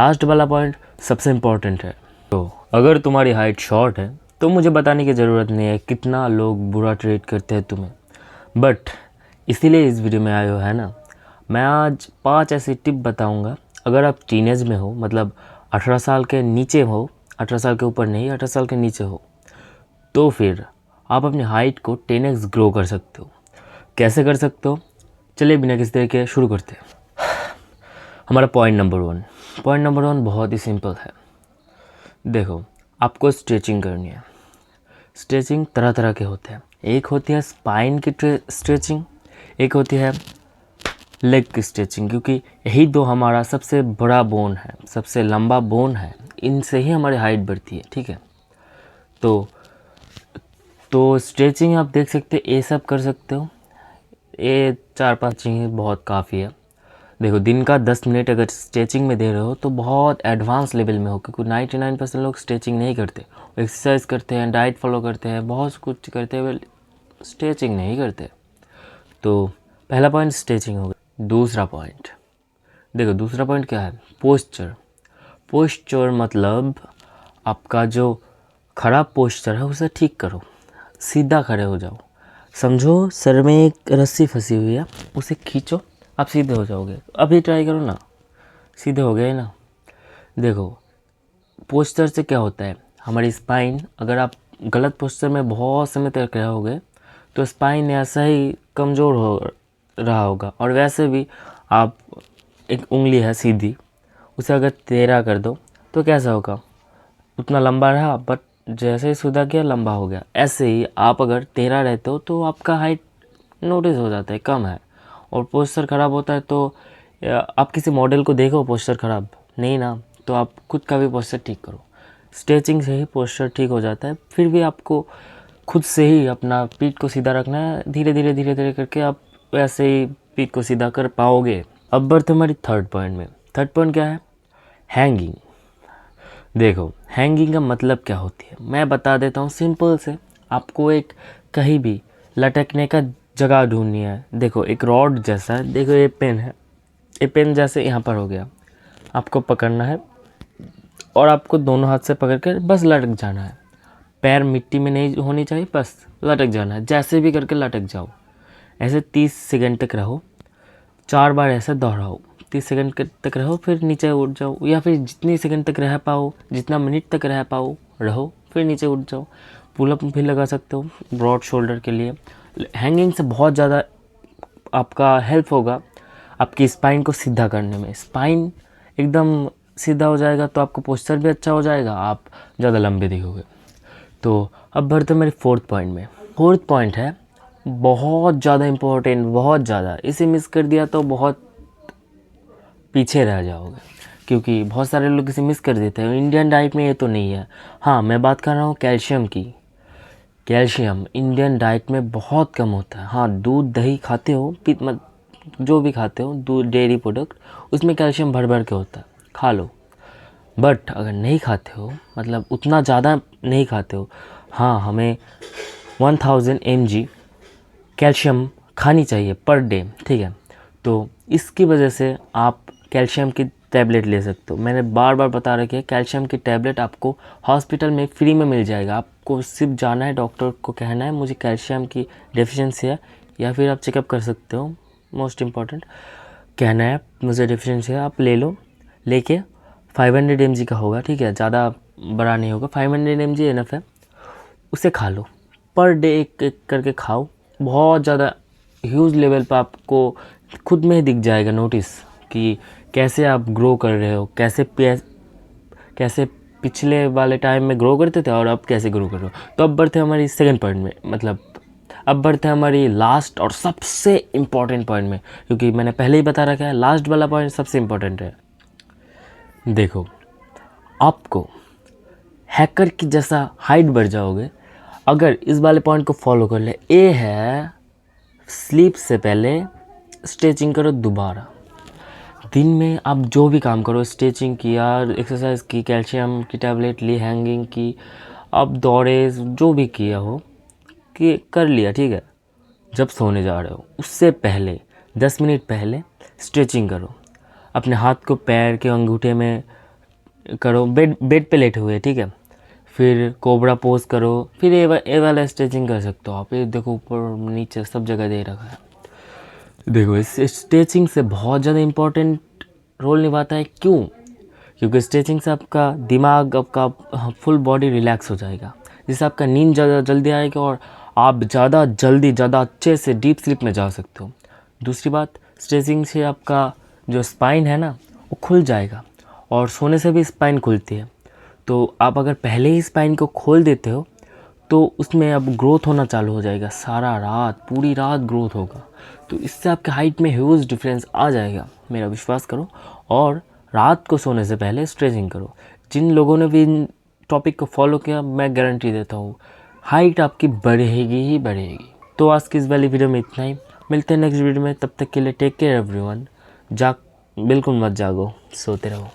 Last वाला point सबसे important है। तो अगर तुम्हारी हाइट शॉर्ट है तो मुझे बताने की ज़रूरत नहीं है कितना लोग बुरा ट्रीट करते हैं तुम्हें, बट इसीलिए इस वीडियो में आए हो है ना। मैं आज 5 ऐसी टिप बताऊंगा। अगर आप टीनेज में हो, मतलब 18 साल के नीचे हो, 18 साल के ऊपर नहीं, 18 साल के नीचे हो, तो फिर आप अपनी हाइट को 10x ग्रो कर सकते हो। कैसे कर सकते हो, चलिए बिना किसी तरह के शुरू करते हैं। हमारा पॉइंट नंबर वन बहुत ही सिंपल है। देखो, आपको स्ट्रेचिंग करनी है। स्ट्रेचिंग तरह तरह के होते हैं। एक होती है स्पाइन की स्ट्रेचिंग, एक होती है लेग की स्ट्रेचिंग, क्योंकि यही दो हमारा सबसे बड़ा बोन है, सबसे लंबा बोन है। इनसे ही हमारी हाइट बढ़ती है, ठीक है। तो स्ट्रेचिंग आप देख सकते हैं, ये सब कर सकते हो। ये 4-5 चीज़ें बहुत काफ़ी है। देखो, दिन का 10 मिनट अगर स्ट्रेचिंग में दे रहे हो तो बहुत एडवांस लेवल में हो, क्योंकि 99% लोग स्ट्रेचिंग नहीं करते। एक्सरसाइज करते हैं, डाइट फॉलो करते हैं, बहुत कुछ करते हुए स्ट्रेचिंग नहीं करते। तो पहला पॉइंट स्ट्रेचिंग हो गया। दूसरा पॉइंट, देखो दूसरा पॉइंट क्या है, पोस्चर मतलब आपका जो खराब पोस्चर है उसे ठीक करो, सीधा खड़े हो जाओ। समझो सर में एक रस्सी फंसी हुई है, उसे खींचो, आप सीधे हो जाओगे। अभी ट्राई करो ना, सीधे हो गए ना। देखो, पोस्चर से क्या होता है, हमारी स्पाइन, अगर आप गलत पोस्चर में बहुत समय तक रहोगे तो स्पाइन ऐसा ही कमज़ोर हो रहा होगा। और वैसे भी आप, एक उंगली है सीधी, उसे अगर टेढ़ा कर दो तो कैसा होगा, उतना लंबा रहा, बट जैसे ही सीधा किया लंबा हो गया। ऐसे ही आप अगर टेढ़ा रहते हो तो आपका हाइट नोटिस हो जाता है कम है। और पोस्चर ख़राब होता है तो आप किसी मॉडल को देखो पोस्चर ख़राब नहीं ना, तो आप खुद का भी पोस्चर ठीक करो। स्ट्रेचिंग से ही पोस्चर ठीक हो जाता है। फिर भी आपको खुद से ही अपना पीठ को सीधा रखना है। धीरे धीरे करके आप वैसे ही पीठ को सीधा कर पाओगे। अब बढ़ते हमारी थर्ड पॉइंट में। थर्ड पॉइंट क्या है, हैंगिंग। देखो, हैंगिंग का मतलब क्या होती है मैं बता देता हूँ सिंपल से। आपको एक कहीं भी लटकने का जगह ढूंढनी है। देखो, एक रॉड जैसा है, देखो ये पेन है, ये पेन जैसे यहाँ पर हो गया, आपको पकड़ना है और आपको दोनों हाथ से पकड़ कर बस लटक जाना है। पैर मिट्टी में नहीं होनी चाहिए, बस लटक जाना है। जैसे भी करके लटक जाओ। ऐसे 30 सेकंड तक रहो, 4 बार ऐसे दोहराओ। 30 सेकंड तक रहो, फिर नीचे उठ जाओ, या फिर जितनी सेकंड तक रह पाओ, जितना मिनट तक रह पाओ रहो, फिर नीचे उठ जाओ। पुलअप भी लगा सकते हो ब्रॉड शोल्डर के लिए। हैंगिंग से बहुत ज़्यादा आपका हेल्प होगा आपकी स्पाइन को सीधा करने में। स्पाइन एकदम सीधा हो जाएगा तो आपका पोस्चर भी अच्छा हो जाएगा, आप ज़्यादा लंबे दिखोगे। तो अब बढ़ते मेरे फोर्थ पॉइंट में। फोर्थ पॉइंट है बहुत ज़्यादा इम्पोर्टेंट, बहुत ज़्यादा। इसे मिस कर दिया तो बहुत पीछे रह जाओगे, क्योंकि बहुत सारे लोग इसे मिस कर देते हैं। इंडियन डाइट में ये तो नहीं है। हाँ, मैं बात कर रहा हूँ कैल्शियम की। कैल्शियम इंडियन डाइट में बहुत कम होता है। हाँ, दूध दही खाते हो, जो भी खाते हो, दूध डेयरी प्रोडक्ट, उसमें कैल्शियम भर भर के होता है, खा लो। बट अगर नहीं खाते हो, मतलब उतना ज़्यादा नहीं खाते हो, हाँ, हमें 1000 mg कैल्शियम खानी चाहिए पर डे, ठीक है। तो इसकी वजह से आप कैल्शियम की टैबलेट ले सकते हो। मैंने बार बार बता रखी है, कैल्शियम की टैबलेट आपको हॉस्पिटल में फ्री में मिल जाएगा। आपको सिर्फ जाना है, डॉक्टर को कहना है मुझे कैल्शियम की डेफिशिएंसी है, या फिर आप चेकअप कर सकते हो, मोस्ट इम्पॉर्टेंट कहना है मुझे डेफिशिएंसी है, आप ले लो। लेके 500 mg का होगा, ठीक है, ज़्यादा बड़ा नहीं होगा, 500 mg इनफ है। उसे खा लो, पर डे एक एक करके खाओ। बहुत ज़्यादा ह्यूज लेवल पर आपको खुद में ही दिख जाएगा नोटिस कि कैसे आप ग्रो कर रहे हो, कैसे पिछले वाले टाइम में ग्रो करते थे और अब कैसे ग्रो कर रहे हो। तो अब बढ़ते हमारी सेकंड पॉइंट में, मतलब अब बढ़ते हमारी लास्ट और सबसे इम्पॉर्टेंट पॉइंट में, क्योंकि मैंने पहले ही बता रखा है लास्ट वाला पॉइंट सबसे इम्पॉर्टेंट है। देखो, आपको हैकर की जैसा हाइट बढ़ जाओगे अगर इस वाले पॉइंट को फॉलो कर ले। ये है, स्लीप से पहले स्ट्रेचिंग करो दोबारा। दिन में आप जो भी काम करो, स्ट्रेचिंग किया, एक्सरसाइज की, कैल्शियम की टैबलेट ली, हैंगिंग की, आप दौड़े, जो भी किया हो कि कर लिया, ठीक है। जब सोने जा रहे हो उससे पहले 10 मिनट पहले स्ट्रेचिंग करो। अपने हाथ को पैर के अंगूठे में करो, बेड पे लेटे हुए, ठीक है। फिर कोबरा पोज करो, फिर ए वाला स्ट्रेचिंग कर सकते हो आप। ये देखो ऊपर नीचे सब जगह दे रखा है। देखो इस स्ट्रेचिंग से बहुत ज़्यादा इम्पोर्टेंट रोल निभाता है। क्यों? क्योंकि स्ट्रेचिंग से आपका दिमाग, आपका फुल बॉडी रिलैक्स हो जाएगा, जिससे आपका नींद ज़्यादा जल्दी आएगा और आप ज़्यादा जल्दी, ज़्यादा अच्छे से डीप स्लीप में जा सकते हो। दूसरी बात, स्ट्रेचिंग से आपका जो स्पाइन है ना वो खुल जाएगा, और सोने से भी स्पाइन खुलती है। तो आप अगर पहले ही स्पाइन को खोल देते हो तो उसमें अब ग्रोथ होना चालू हो जाएगा, सारा रात, पूरी रात ग्रोथ होगा। तो इससे आपके हाइट में ह्यूज डिफरेंस आ जाएगा, मेरा विश्वास करो। और रात को सोने से पहले स्ट्रेचिंग करो। जिन लोगों ने भी इन टॉपिक को फॉलो किया, मैं गारंटी देता हूँ हाइट आपकी बढ़ेगी ही बढ़ेगी। तो आज की इस वाली वीडियो में इतना ही, मिलते हैं नेक्स्ट वीडियो में। तब तक के लिए टेक केयर एवरीवन। बिल्कुल मत जागो, सोते रहो।